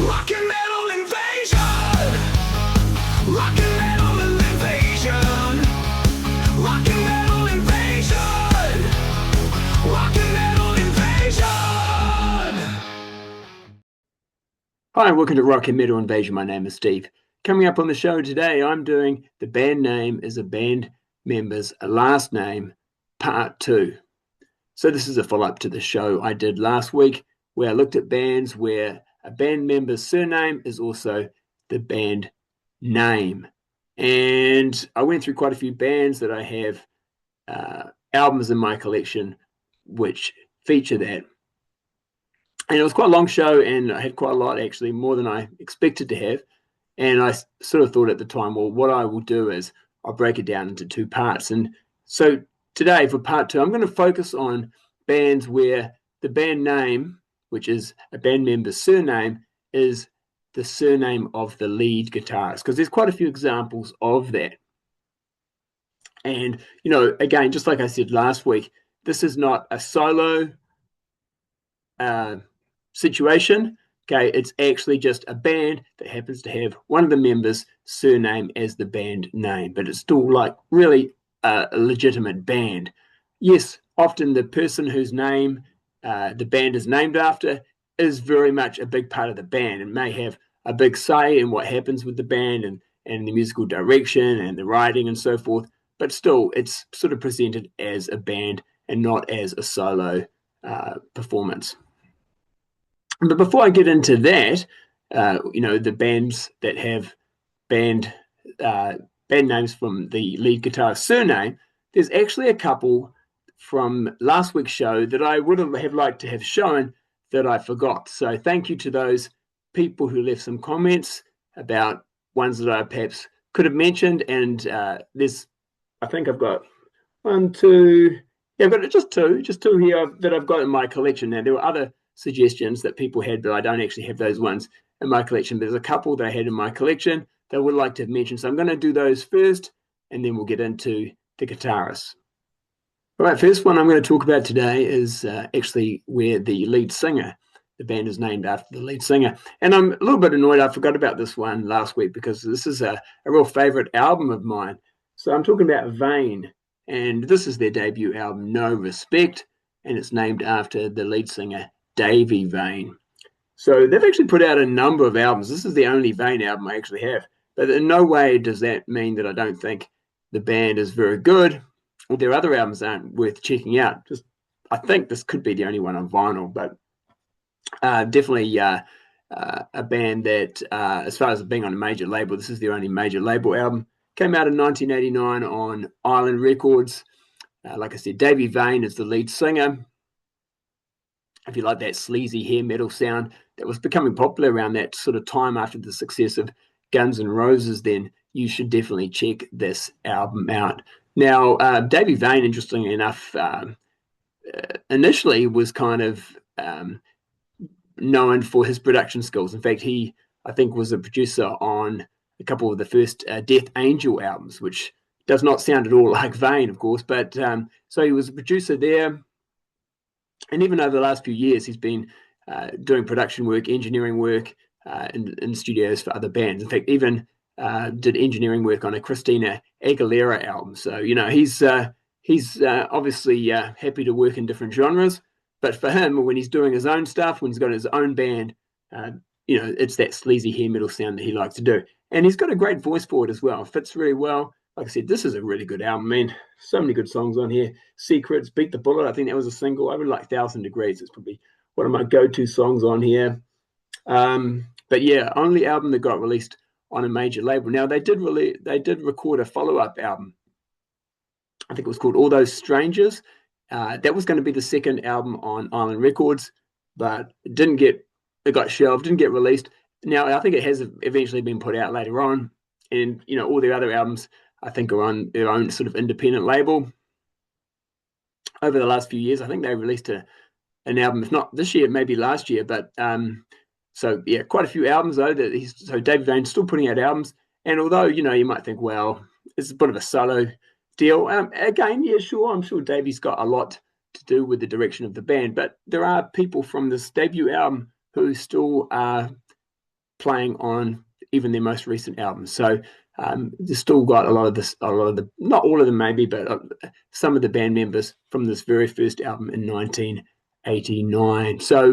Rock and metal invasion. Rock and metal invasion. Rock and metal invasion. Rock and metal invasion. Hi, and welcome to Rock and Metal Invasion. My name is Steve. Coming up on the show today, I'm doing the band name is a band member's last name, part 2. So this is a follow-up to the show I did last week, where I looked at bands where a band member's surname is also the band name. And I went through quite a few bands that I have albums in my collection which feature that. And it was quite a long show, and I had quite a lot, actually, more than I expected to have. And I sort of thought at the time, well, what I will do is I'll break it down into 2 parts. And so today, for part 2, I'm going to focus on bands where the band name, which is a band member's surname, is the surname of the lead guitarist, because there's quite a few examples of that. And, you know, again, just like I said last week, this is not a solo situation. Okay, it's actually just a band that happens to have one of the members' surname as the band name, but it's still like really a legitimate band. Yes, often the person whose name the band is named after is very much a big part of the band and may have a big say in what happens with the band and the musical direction and the writing and so forth, but still it's sort of presented as a band and not as a solo performance. But before I get into that, you know, the bands that have band names from the lead guitarist's surname, there's actually a couple from last week's show that I would have liked to have shown that I forgot. So thank you to those people who left some comments about ones that I perhaps could have mentioned. And there's, I think I've got 1, 2, yeah, I've got just two here that I've got in my collection. Now, there were other suggestions that people had, but I don't actually have those ones in my collection. But there's a couple that I had in my collection that I would like to have mentioned. So I'm going to do those first, and then we'll get into the guitarists. All right, first one I'm going to talk about today is actually where the lead singer, the band is named after the lead singer. And I'm a little bit annoyed I forgot about this one last week because this is a real favorite album of mine. So I'm talking about Vain, and this is their debut album, No Respect, and it's named after the lead singer, Davey Vain. So they've actually put out a number of albums. This is the only Vain album I actually have. But in no way does that mean that I don't think the band is very good or their other albums aren't worth checking out. Just, I think this could be the only one on vinyl, but definitely a band that, as far as being on a major label, this is their only major label album. Came out in 1989 on Island Records. Like I said, Davey Vain is the lead singer. If you like that sleazy hair metal sound that was becoming popular around that sort of time after the success of Guns N' Roses, then you should definitely check this album out. Now, Davey Vain, interestingly enough, initially was kind of known for his production skills. In fact, he, I think, was a producer on a couple of the first Death Angel albums, which does not sound at all like Vain, of course, but so he was a producer there. And even over the last few years, he's been doing production work, engineering work in studios for other bands. In fact, even did engineering work on a Christina Aguilera album. So, you know, he's obviously happy to work in different genres. But for him, when he's doing his own stuff, when he's got his own band, you know, it's that sleazy hair metal sound that he likes to do. And he's got a great voice for it as well. It fits really well. Like I said, this is a really good album. I mean, so many good songs on here. Secrets, Beat the Bullet, I think that was a single. I really like 1,000 Degrees. It's probably one of my go-to songs on here. But yeah, only album that got released on a major label. Now, they did record a follow-up album. I think it was called All Those Strangers. That was going to be the second album on Island Records, but it got shelved, didn't get released. Now, I think it has eventually been put out later on. And, you know, all their other albums, I think, are on their own sort of independent label. Over the last few years, I think they released an album, if not this year, maybe last year. But so, yeah, quite a few albums, though. So Davey Vain's still putting out albums. And although, you know, you might think, well, it's a bit of a solo deal. Again, yeah, sure, I'm sure Davey's got a lot to do with the direction of the band. But there are people from this debut album who still are playing on even their most recent albums. So they've still got a lot of the, not all of them maybe, but some of the band members from this very first album in 1989. So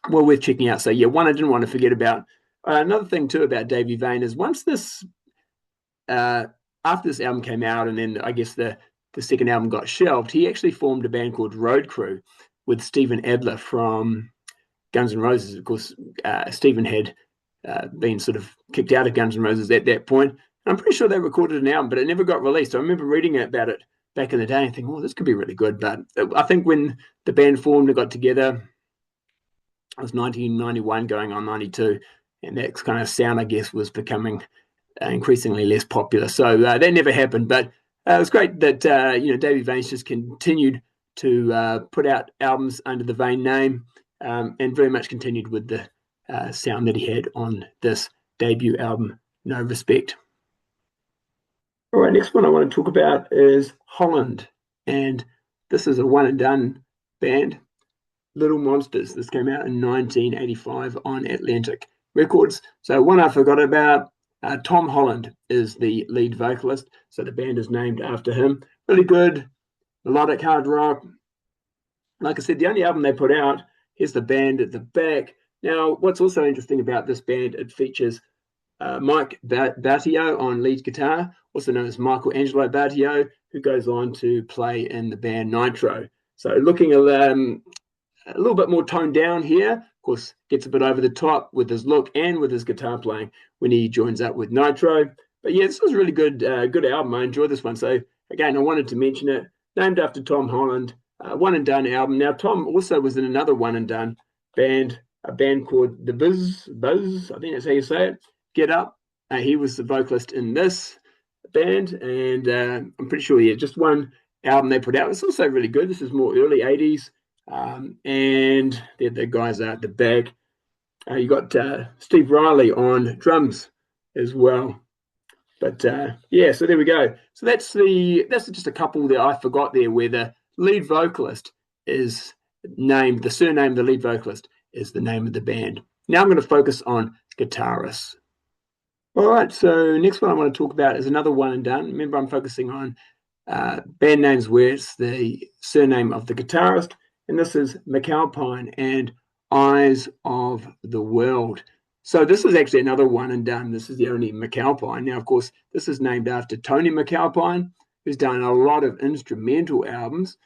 well worth checking out. So yeah, one I didn't want to forget about. Another thing too about Davey Vane is once this after this album came out, and then I guess the second album got shelved, he actually formed a band called Road Crew with Steven Adler from Guns N' Roses. Of course, Steven had been sort of kicked out of Guns N' Roses at that point. I'm pretty sure they recorded an album, but it never got released. I remember reading about it back in the day and thinking, oh, this could be really good. But I think when the band formed and got together, it was 1991 going on 92, and that kind of sound, I guess, was becoming increasingly less popular. So that never happened. But it was great that Davey Vane's just continued to put out albums under the Vane name, and very much continued with the sound that he had on this debut album, No Respect. All right, next one I want to talk about is Holland, and this is a one and done band, Little Monsters. This came out in 1985 on Atlantic Records. So one I forgot about, Tom Holland is the lead vocalist, so the band is named after him. Really good melodic hard rock. Like I said, the only album they put out, here's the band at the back. Now, what's also interesting about this band, it features Mike Battio on lead guitar, also known as Michael Angelo Battio, who goes on to play in the band Nitro. So looking a little bit more toned down here, of course, gets a bit over the top with his look and with his guitar playing when he joins up with Nitro. But yeah, this was a really good album. I enjoyed this one. So again, I wanted to mention it. Named after Tom Holland, one and done album. Now, Tom also was in another one and done band, a band called The Buzz, I think that's how you say it, Get Up. He was the vocalist in this band, and I'm pretty sure, yeah, just one album they put out. It's also really good. This is more early 80s, and the guys are at the back. You got Steve Riley on drums as well. But yeah, so there we go. So that's just a couple that I forgot there, where the lead vocalist is named, the surname of the lead vocalist is the name of the band. Now I'm going to focus on Guitarist. All right, so next one I want to talk about is another one and done. Remember, I'm focusing on band names where it's the surname of the guitarist, and this is McAlpine and Eyes of the World. So this is actually another one and done. This is the only McAlpine. Now, of course, this is named after Tony McAlpine, who's done a lot of instrumental albums.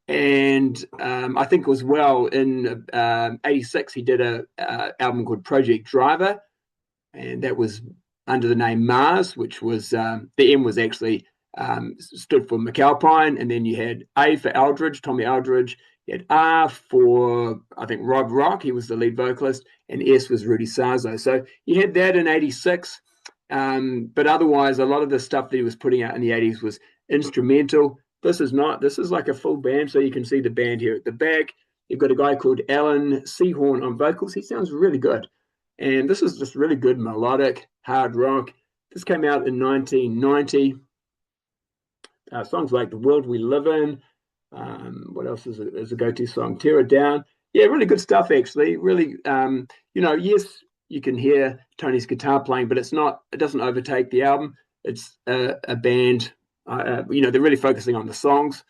And I think as well in 86, he did an album called Project Driver, and that was under the name Mars, which was, the M was actually stood for McAlpine, and then you had A for Aldridge, Tommy Aldridge. You had R for, I think, Rob Rock. He was the lead vocalist, and S was Rudy Sarzo. So you had that in 86, but otherwise, a lot of the stuff that he was putting out in the 80s was instrumental. This is not. This is like a full band, so you can see the band here at the back. You've got a guy called Alan Seahorn on vocals. He sounds really good. And this is just really good melodic hard rock. This came out in 1990. Songs like The World We Live In. What else is a go-to song? Tear It Down. Yeah, really good stuff, actually. Really, yes, you can hear Tony's guitar playing, but it's not. It doesn't overtake the album. It's a band. They're really focusing on the songs.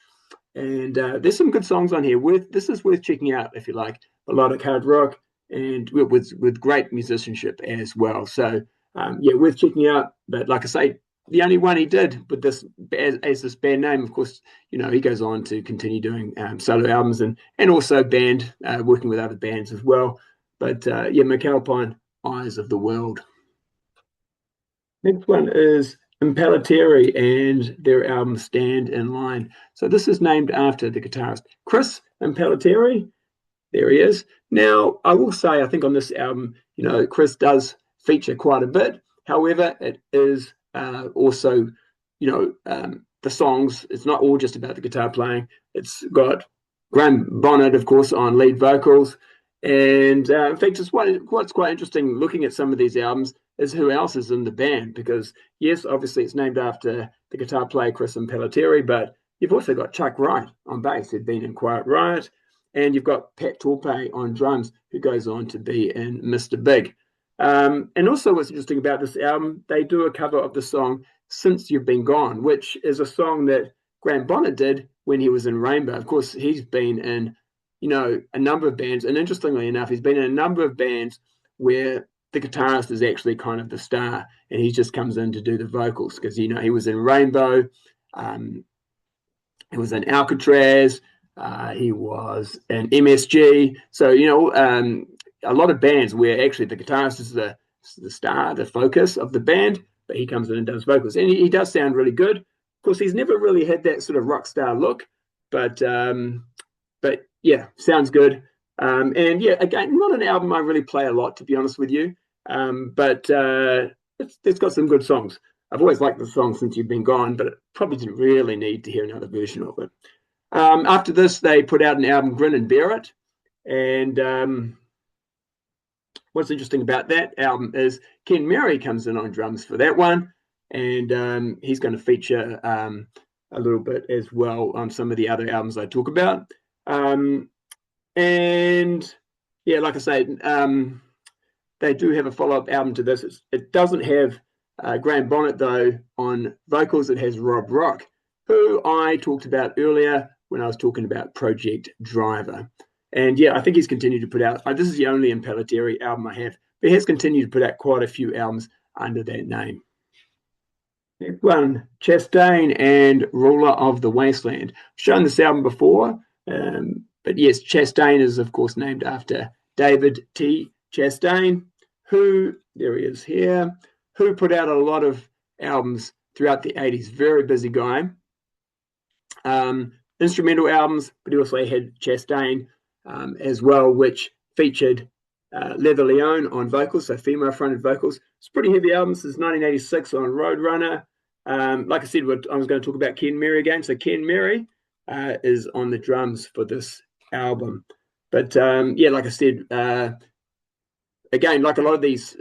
And there's some good songs on here. This is worth checking out if you like melodic hard rock, and with great musicianship as well. So worth checking out. But like I say, the only one he did with this as this band name, of course, he goes on to continue doing solo albums and also band working with other bands as well. But McAlpine, Eyes of the World. Next one is Impellitteri and their album Stand in Line. So this is named after the guitarist Chris Impellitteri. There he is. Now, I will say, I think on this album, Chris does feature quite a bit. However, it is also, the songs, it's not all just about the guitar playing. It's got Graham Bonnet, of course, on lead vocals. And in fact, what's quite interesting looking at some of these albums is who else is in the band. Because, yes, obviously it's named after the guitar player Chris Impellitteri, but you've also got Chuck Wright on bass, who'd been in Quiet Riot. And you've got Pat Torpey on drums, who goes on to be in Mr. Big. And also what's interesting about this album, they do a cover of the song Since You've Been Gone, which is a song that Graham Bonnet did when he was in Rainbow. Of course, he's been in, a number of bands. And interestingly enough, he's been in a number of bands where the guitarist is actually kind of the star and he just comes in to do the vocals because, he was in Rainbow. He was in Alcatraz. He was in MSG. So, a lot of bands where actually the guitarist is the star, the focus of the band, but he comes in and does vocals. And he does sound really good. Of course, he's never really had that sort of rock star look, but yeah, sounds good. And yeah, again, not an album I really play a lot, to be honest with you, but it's got some good songs. I've always liked the song Since You've Been Gone, but it probably didn't really need to hear another version of it. After this, they put out an album, Grin and Bear It. And what's interesting about that album is Ken Murray comes in on drums for that one. And he's going to feature a little bit as well on some of the other albums I talk about. And yeah, like I say, they do have a follow-up album to this. It doesn't have Graham Bonnet, though, on vocals. It has Rob Rock, who I talked about earlier when I was talking about Project Driver. And yeah, I think he's continued to put out, this is the only Impellitteri album I have, but he has continued to put out quite a few albums under that name. Next one, Chastain and Ruler of the Wasteland. I've shown this album before, but yes, Chastain is, of course, named after David T. Chastain, who, there he is here, who put out a lot of albums throughout the 80s. Very busy guy. Instrumental albums, but he also had Chastain as well, which featured Leather Leone on vocals, so female-fronted vocals. It's a pretty heavy album since 1986 on Roadrunner. Like I said, I was going to talk about Ken Murray again. So Ken Murray is on the drums for this album. But yeah, like I said, again, like a lot of these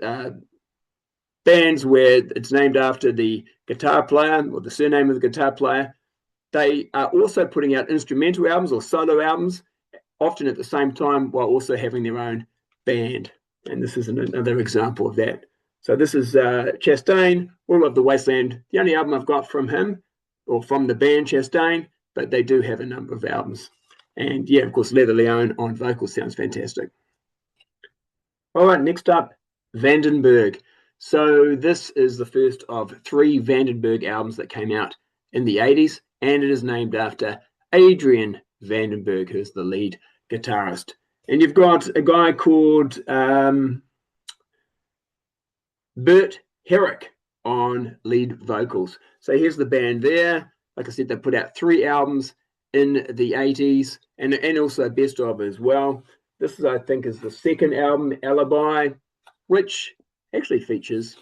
bands where it's named after the guitar player or the surname of the guitar player, they are also putting out instrumental albums or solo albums, often at the same time, while also having their own band. And this is another example of that. So this is Chastain, All of the Wasteland, the only album I've got from him, or from the band Chastain, but they do have a number of albums. And yeah, of course, Leather Leone on vocals sounds fantastic. All right, next up, Vandenberg. So this is the first of 3 Vandenberg albums that came out in the 80s, and it is named after Adrian Vandenberg, who's the lead guitarist. And you've got a guy called Bert Herrick on lead vocals. So here's the band there. Like I said, they put out 3 albums in the 80s and also best of as well. This is, I think, is the second album, Alibi, which actually features.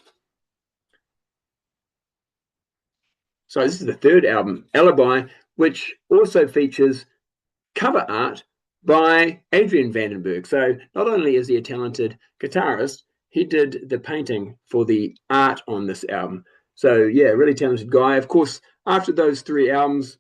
So this is the third album, Alibi, which also features cover art by Adrian Vandenberg. So not only is he a talented guitarist, he did the painting for the art on this album. So yeah, really talented guy. Of course, after those 3 albums,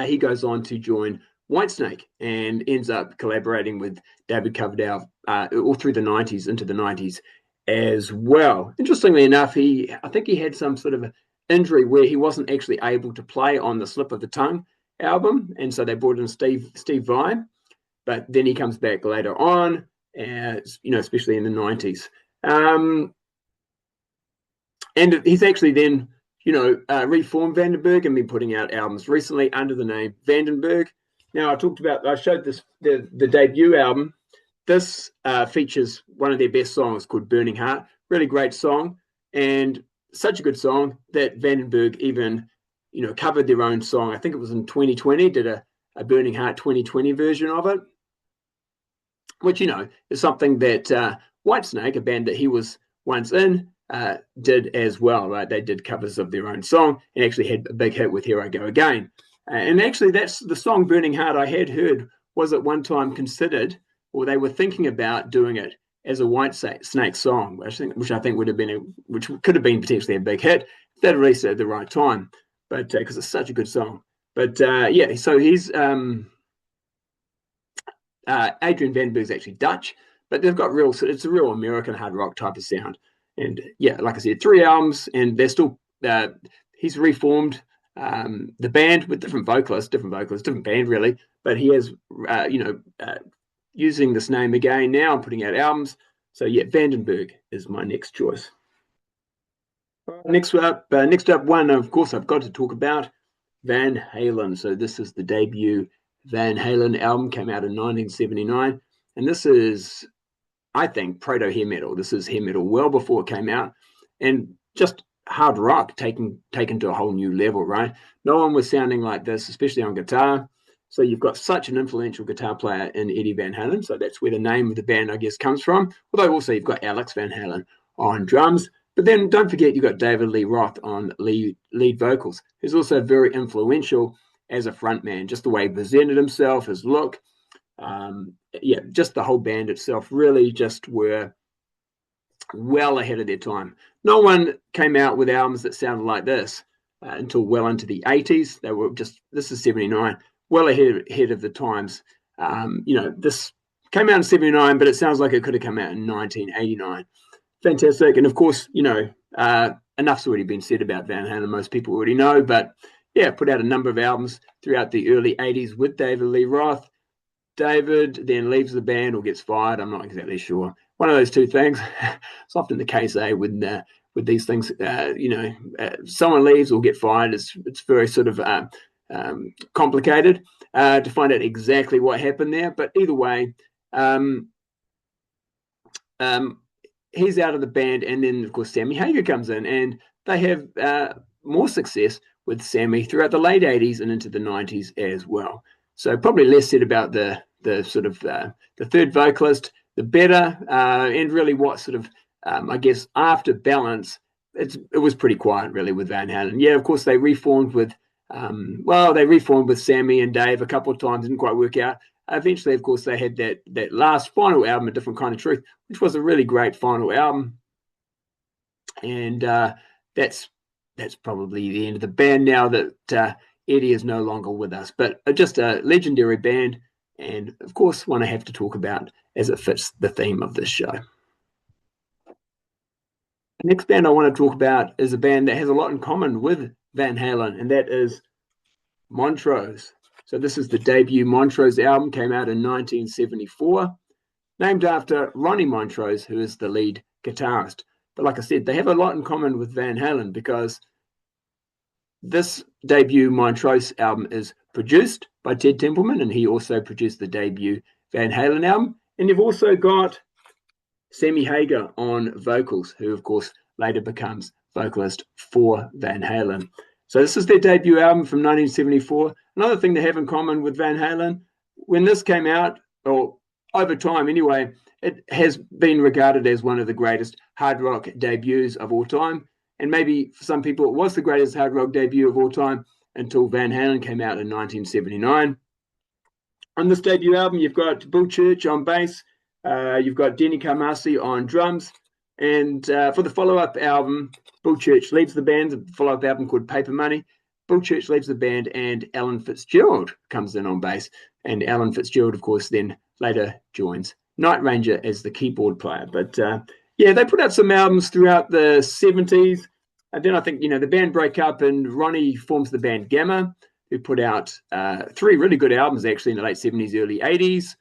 he goes on to join Whitesnake and ends up collaborating with David Coverdale all through the 90s, into the 90s as well. Interestingly enough, I think he had some sort of injury where he wasn't actually able to play on the Slip of the Tongue album, and so they brought in Steve Vai, but then he comes back later on, especially in the 90s. And he's actually then, reformed Vandenberg and been putting out albums recently under the name Vandenberg. Now, I showed this, the debut album. This features one of their best songs called Burning Heart. Really great song, and such a good song that Vandenberg even, covered their own song. I think it was in 2020, did a Burning Heart 2020 version of it, which, is something that Whitesnake, a band that he was once in, did as well, right? They did covers of their own song and actually had a big hit with Here I Go Again. And actually, that's the song Burning Heart I had heard was at one time considered, or they were thinking about doing it as a Whitesnake song, which I think would have been, which could have been potentially a big hit if they'd released it at the right time, but because it's such a good song. But yeah, so he's Adrian Vandenberg is actually Dutch, but they've got real. It's a real American hard rock type of sound. And yeah, like I said, 3 albums, and they're still. He's reformed the band with different vocalists, different band really. But he has, using this name again now, putting out albums. So yeah, Vandenberg is my next choice. Next up, one of course I've got to talk about Van Halen. So this is the debut Van Halen album, came out in 1979, and this is, I think, proto hair metal. This is hair metal well before it came out, and just hard rock taken to a whole new level. Right? No one was sounding like this, especially on guitar. So you've got such an influential guitar player in Eddie Van Halen. So that's where the name of the band, I guess, comes from. Although also you've got Alex Van Halen on drums. But then don't forget you've got David Lee Roth on lead vocals, who's also very influential as a frontman. Just the way he presented himself, his look. Just the whole band itself really just were well ahead of their time. No one came out with albums that sounded like this until well into the 80s. They were this is 79, well ahead of the times. This came out in 79, but it sounds like it could have come out in 1989. Fantastic. And of course, enough's already been said about Van Halen. Most people already know, but yeah, put out a number of albums throughout the early 80s with David Lee Roth. David then leaves the band or gets fired. I'm not exactly sure. One of those two things. It's often the case, with these things. Someone leaves or get fired. It's very sort of complicated to find out exactly what happened there. But either way, he's out of the band, and then of course Sammy Hagar comes in, and they have more success with Sammy throughout the late 80s and into the 90s as well. So probably less said about the sort of the third vocalist, the better, and really what sort of I guess after Balance, it was pretty quiet really with Van Halen. Yeah, of course they reformed with Sammy and Dave a couple of times, didn't quite work out. Eventually, of course, they had that last final album, A Different Kind of Truth, which was a really great final album. And that's probably the end of the band now that Eddie is no longer with us. But just a legendary band, and of course, one I have to talk about as it fits the theme of this show. The next band I want to talk about is a band that has a lot in common with Van Halen, and that is Montrose. So this is the debut Montrose album, came out in 1974, named after Ronnie Montrose, who is the lead guitarist. But like I said, they have a lot in common with Van Halen because this debut Montrose album is produced by Ted Templeman, and he also produced the debut Van Halen album. And you've also got Sammy Hagar on vocals, who of course later becomes vocalist for Van Halen. So this is their debut album from 1974. Another thing they have in common with Van Halen, when this came out, or over time anyway, it has been regarded as one of the greatest hard rock debuts of all time. And maybe for some people it was the greatest hard rock debut of all time until Van Halen came out in 1979. On this debut album, you've got Bill Church on bass, you've got Denny Carmassi on drums, and for the follow-up album, Bill Church leaves the band, a follow-up album called Paper Money. Bill Church leaves the band, and Alan Fitzgerald comes in on bass. And Alan Fitzgerald, of course, then later joins Night Ranger as the keyboard player. But they put out some albums throughout the 70s. And then I think, the band break up, and Ronnie forms the band Gamma, who put out 3 really good albums, actually, in the late 70s, early 80s.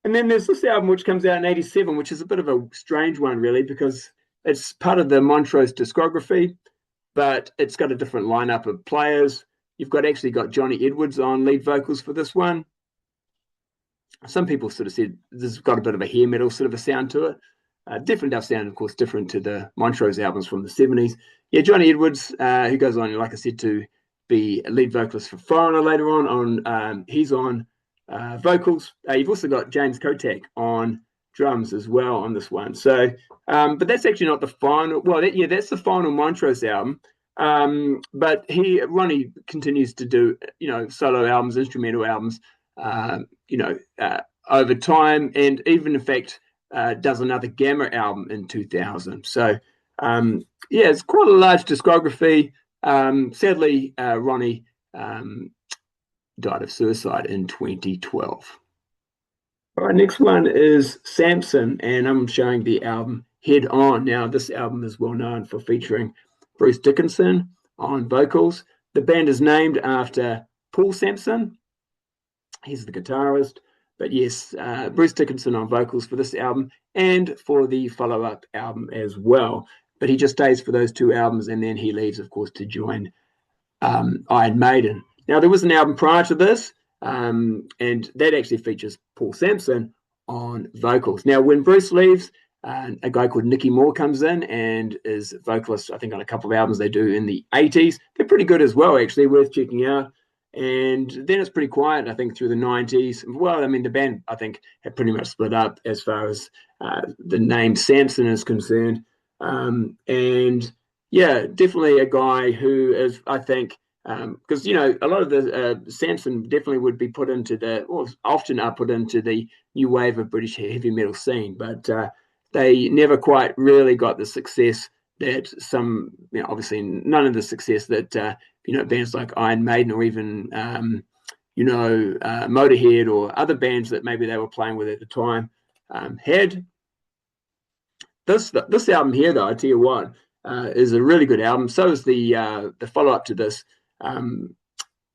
And then there's this album which comes out in 87, which is a bit of a strange one, really, because it's part of the Montrose discography, but it's got a different lineup of players. You've got Johnny Edwards on lead vocals for this one. Some people sort of said this has got a bit of a hair metal sort of a sound to it. Definitely does sound, of course, different to the Montrose albums from the 70s. Yeah, Johnny Edwards, who goes on, like I said, to be a lead vocalist for Foreigner later on. He's on vocals. You've also got James Kotak on drums as well on this one. So, but that's actually not the final. Well, that's the final Montrose album. But Ronnie continues to do, solo albums, instrumental albums, over time, and even in fact does another Gamma album in 2000. So, it's quite a large discography. Sadly, Ronnie died of suicide in 2012. All right, next one is Samson, and I'm showing the album Head On. Now, this album is well known for featuring Bruce Dickinson on vocals. The band is named after Paul Sampson. He's the guitarist. But yes, Bruce Dickinson on vocals for this album and for the follow-up album as well. But he just stays for those two albums, and then he leaves, of course, to join Iron Maiden. Now, there was an album prior to this, and that actually features Paul Sampson on vocals. Now, when Bruce leaves, a guy called Nicky Moore comes in and is vocalist, I think, on a couple of albums they do in the 80s. They're pretty good as well, actually, worth checking out. And then it's pretty quiet, I think, through the 90s. Well, I mean, the band, I think, had pretty much split up as far as the name Samson is concerned. And yeah, definitely a guy who is, I think, because a lot of the Samson definitely would be put into often are put into the new wave of British heavy metal scene, but they never quite really got the success that some, obviously none of the success that bands like Iron Maiden or even Motorhead or other bands that maybe they were playing with at the time had. This album here, though, I tell you what, is a really good album. So is the follow-up to this,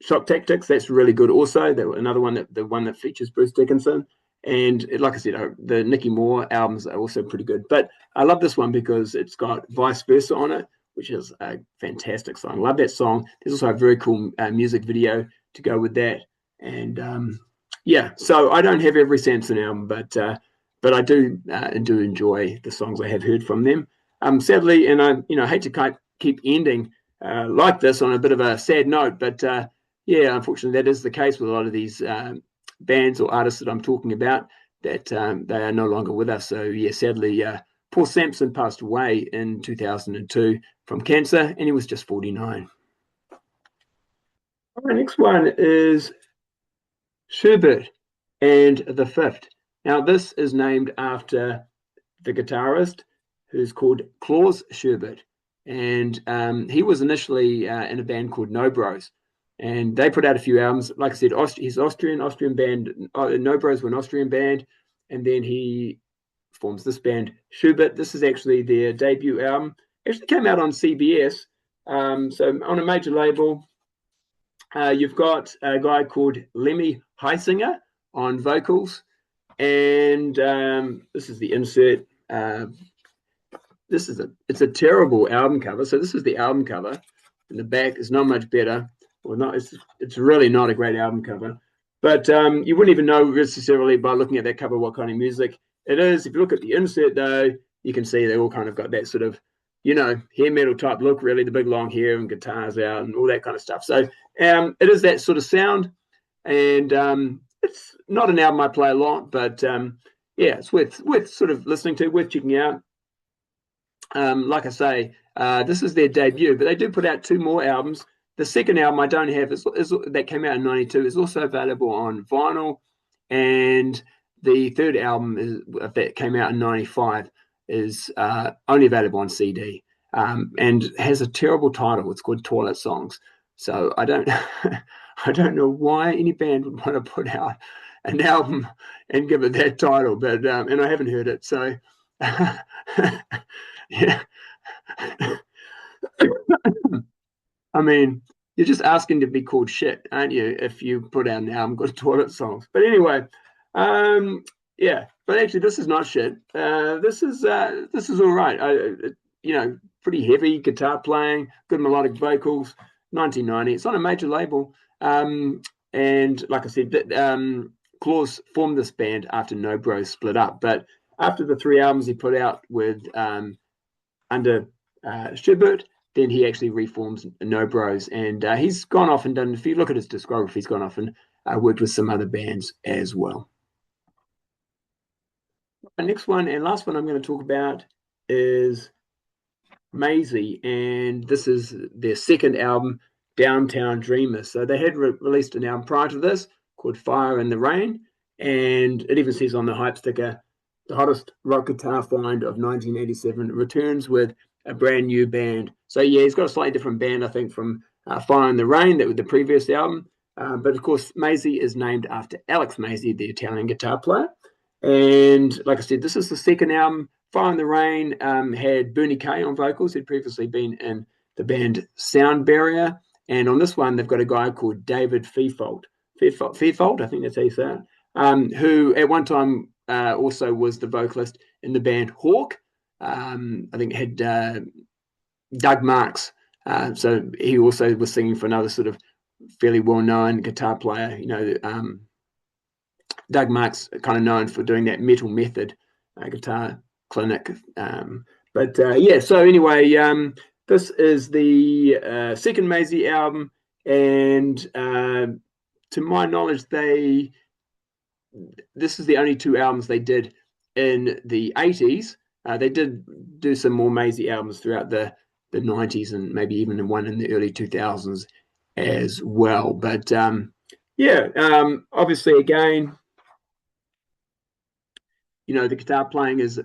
Shock Tactics. That's really good also. Another one, the one that features Bruce Dickinson. And like I said, the Nicky Moore albums are also pretty good. But I love this one because it's got Vice Versa on it, which is a fantastic song. Love that song. There's also a very cool music video to go with that. And so I don't have every Samson album, but I do enjoy the songs I have heard from them. Sadly, and I hate to keep ending like this on a bit of a sad note, but unfortunately that is the case with a lot of these bands or artists that I'm talking about, that they are no longer with us. So yeah, sadly, Paul Sampson passed away in 2002 from cancer, and he was just 49. All right, next one is Schubert and the Fifth. Now, this is named after the guitarist, who's called Klaus Schubert, and he was initially in a band called No Bros, and they put out a few albums. Like I said, he's Austrian band. No Bros were an Austrian band, and then he forms this band, Schubert. This is actually their debut album. Actually came out on CBS, so on a major label. You've got a guy called Lemmy Heisinger on vocals, and this is the insert. It's a terrible album cover. So this is the album cover, and the back is not much better. Well, not it's really not a great album cover, but you wouldn't even know necessarily by looking at that cover what kind of music it is. If you look at the insert, though, you can see they all kind of got that sort of, hair metal type look, really, the big long hair and guitars out and all that kind of stuff. So it is that sort of sound, and it's not an album I play a lot, but it's worth sort of listening to, worth checking out. Like I say, this is their debut, but they do put out two more albums. The second album I don't have is that came out in '92 is also available on vinyl, and the third album that came out in '95 is only available on CD, and has a terrible title. It's called Toilet Songs. So I don't know why any band would want to put out an album and give it that title, but and I haven't heard it, so yeah. I mean, you're just asking to be called shit, aren't you, if you put out an album called Toilet Songs? But anyway, but actually this is not shit. This is all right. Pretty heavy guitar playing, good melodic vocals. 1990. It's on a major label, and like I said, Klaus formed this band after No Bros split up. But after the three albums he put out with under Schubert, then he actually reforms No Bros, and he's gone off and done. If you look at his discography, he's gone off and worked with some other bands as well. The next one and last one I'm going to talk about is Maisie, and this is their second album, Downtown Dreamers. So they had released an album prior to this called Fire in the Rain, and it even says on the hype sticker, the hottest rock guitar find of 1987 returns with a brand new band. So yeah, he's got a slightly different band, I think, from Fire in the Rain, that was the previous album. But of course, Maisie is named after Alex Maisie, the Italian guitar player. And like I said, this is the second album. Fire in the Rain had Bernie Kay on vocals. He'd previously been in the band Sound Barrier. And on this one, they've got a guy called David Feefold. Feefold, I think that's how you say it, who at one time also was the vocalist in the band Hawk. I think it had Doug Marks. So he also was singing for another sort of fairly well-known guitar player, Doug Marks, kind of known for doing that Metal Method guitar clinic. So anyway, this is the second Maisie album, and to my knowledge, this is the only two albums they did in the 80s. They did do some more Maisie albums throughout the 90s and maybe even one in the early 2000s as well. But obviously, again, the guitar playing is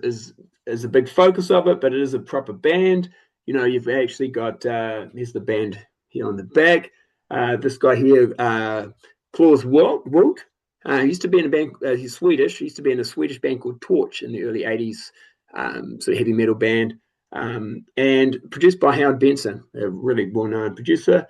a big focus of it, but it is a proper band. You've actually got here's the band here on the back. This guy here, Klaus Walt. He used to be in a band. He's Swedish. He used to be in a Swedish band called Torch in the early 80s, sort of heavy metal band, and produced by Howard Benson, a really well-known producer.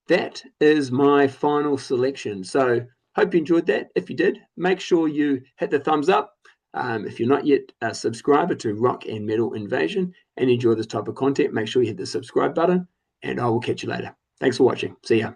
That is my final selection. So hope you enjoyed that. If you did, make sure you hit the thumbs up. If you're not yet a subscriber to Rock and Metal Invasion and enjoy this type of content, make sure you hit the subscribe button, and I will catch you later. Thanks for watching. See ya.